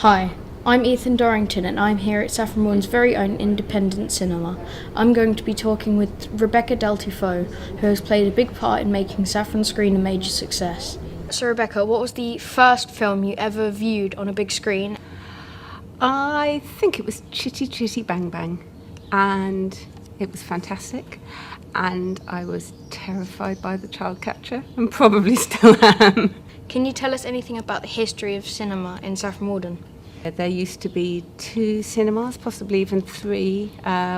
Hi, I'm Ethan Dorrington and I'm here at Saffron Walden's very own independent cinema. I'm going to be talking with Rebecca Del Tufo, who has played a big part in making Saffron Screen a major success. So Rebecca, what was the first film you ever viewed on a big screen? I think it was Chitty Chitty Bang Bang, and it was fantastic, and I was terrified by the child catcher, and probably still am. Can you tell us anything about the history of cinema in Saffron Walden? There used to be 2 cinemas, possibly even 3,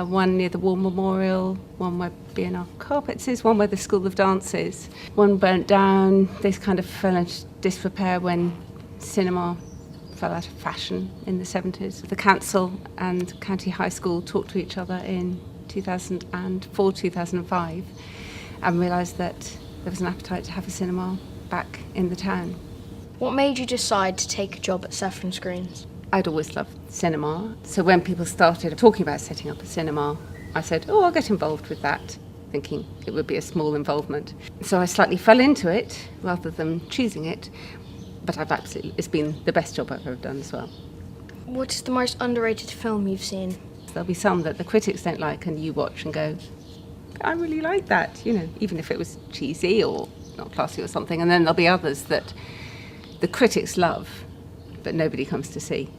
one near the War Memorial, one where B&R Carpets is, one where the School of Dance is. One burnt down. They kind of fell into disrepair when cinema fell out of fashion in the 70s. The council and county high school talked to each other in 2004, 2005 and realised that there was an appetite to have a cinema back in the town. What made you decide to take a job at Saffron Screens? I'd always loved cinema, so when people started talking about setting up a cinema, I said, I'll get involved with that, thinking it would be a small involvement. So I slightly fell into it rather than choosing it, but it's been the best job I've ever done as well. What is the most underrated film you've seen? There'll be some that the critics don't like and you watch and go, I really like that, even if it was cheesy or not classy or something, and then there'll be others that the critics love, but nobody comes to see.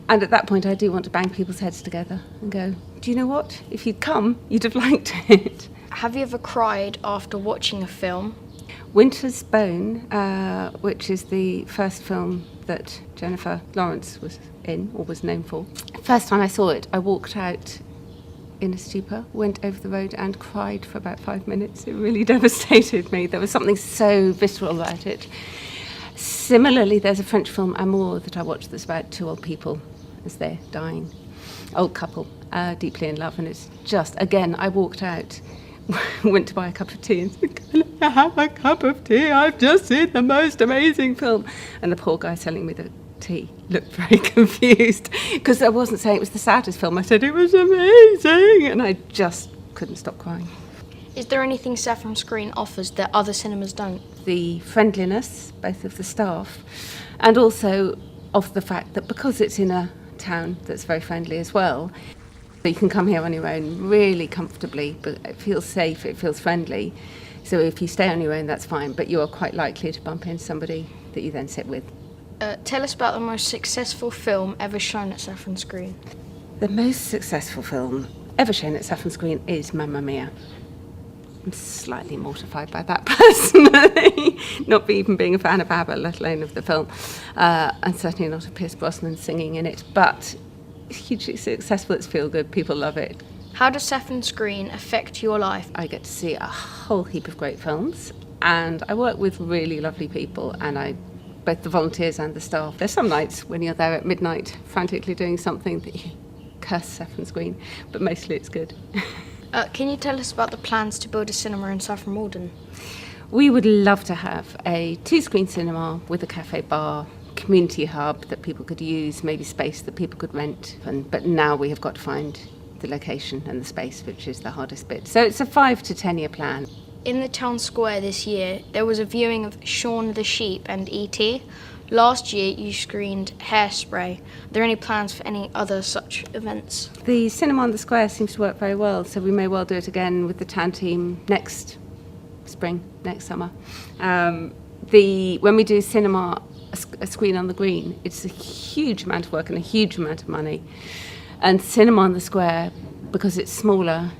And at that point, I do want to bang people's heads together and go, do you know what? If you'd come, you'd have liked it. Have you ever cried after watching a film? Winter's Bone, which is the first film that Jennifer Lawrence was in, or was known for. First time I saw it, I walked out in a stupor, went over the road and cried for about 5 minutes. It really devastated me. There was something so visceral about it. Similarly, there's a French film, Amour, that I watched that's about 2 old people as they're dying. Old couple, deeply in love, and it's just, again, I walked out, went to buy a cup of tea and said, can I have a cup of tea? I've just seen the most amazing film. And the poor guy selling me the tea looked very confused, because I wasn't saying it was the saddest film. I said it was amazing, and I just couldn't stop crying. Is there anything Saffron Screen offers that other cinemas don't? The friendliness, both of the staff, and also of the fact that because it's in a town that's very friendly as well, you can come here on your own really comfortably, but it feels safe, it feels friendly. So if you stay on your own, that's fine, but you are quite likely to bump into somebody that you then sit with. Tell us about the most successful film ever shown at Saffron Screen. The most successful film ever shown at Saffron Screen is Mamma Mia. I'm slightly mortified by that personally, not even being a fan of ABBA, let alone of the film, and certainly not of Pierce Brosnan singing in it, but it's hugely successful, it's feel good, people love it. How does Saffron Screen affect your life? I get to see a whole heap of great films, and I work with really lovely people, and both the volunteers and the staff. There's some nights when you're there at midnight frantically doing something that you curse Saffron Screen, but mostly it's good. Can you tell us about the plans to build a cinema in Saffron Walden? We would love to have a 2-screen cinema with a cafe bar, community hub that people could use, maybe space that people could rent. But now we have got to find the location and the space, which is the hardest bit. So it's a 5 to 10 year plan. In the town square this year, there was a viewing of Shaun the Sheep and E.T. Last year, you screened Hairspray. Are there any plans for any other such events? The cinema on the square seems to work very well, so we may well do it again with the town team next spring, next summer. When we do cinema, a screen on the green, it's a huge amount of work and a huge amount of money. And cinema on the square, because it's smaller,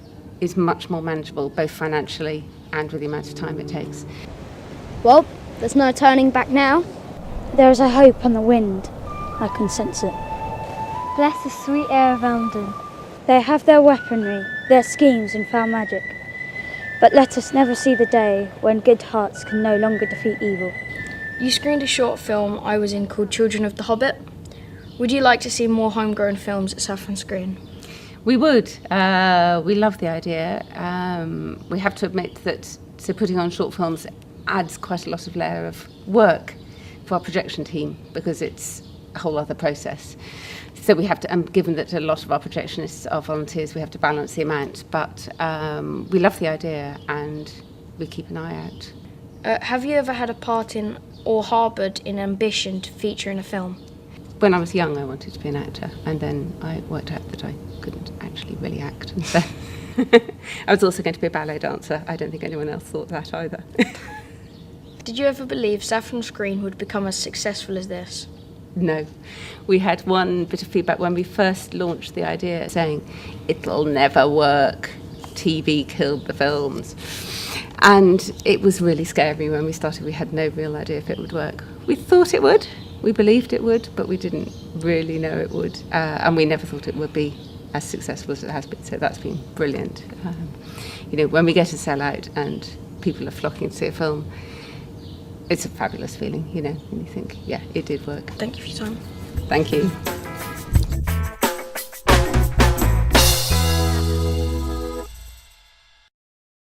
is much more manageable, both financially and with the amount of time it takes. Well, there's no turning back now. There is a hope on the wind. I can sense it. Bless the sweet air around them. They have their weaponry, their schemes and foul magic. But let us never see the day when good hearts can no longer defeat evil. You screened a short film I was in called Children of the Hobbit. Would you like to see more homegrown films at Saffron Screen? We would. We love the idea. We have to admit that putting on short films adds quite a lot of layer of work for our projection team, because it's a whole other process. So we have to, given that a lot of our projectionists are volunteers, we have to balance the amount. But we love the idea and we keep an eye out. Have you ever had a part in or harboured an ambition to feature in a film? when I was young, I wanted to be an actor, and then I worked out that I couldn't actually really act. And so I was also going to be a ballet dancer. I don't think anyone else thought that either. Did you ever believe Saffron Screen would become as successful as this? No. We had one bit of feedback when we first launched the idea saying, it'll never work. TV killed the films. And it was really scary when we started. We had no real idea if it would work. We thought it would. We believed it would, but we didn't really know it would. And we never thought it would be as successful as it has been. So that's been brilliant. When we get a sellout and people are flocking to see a film, it's a fabulous feeling, and you think, yeah, it did work. Thank you for your time. Thank you.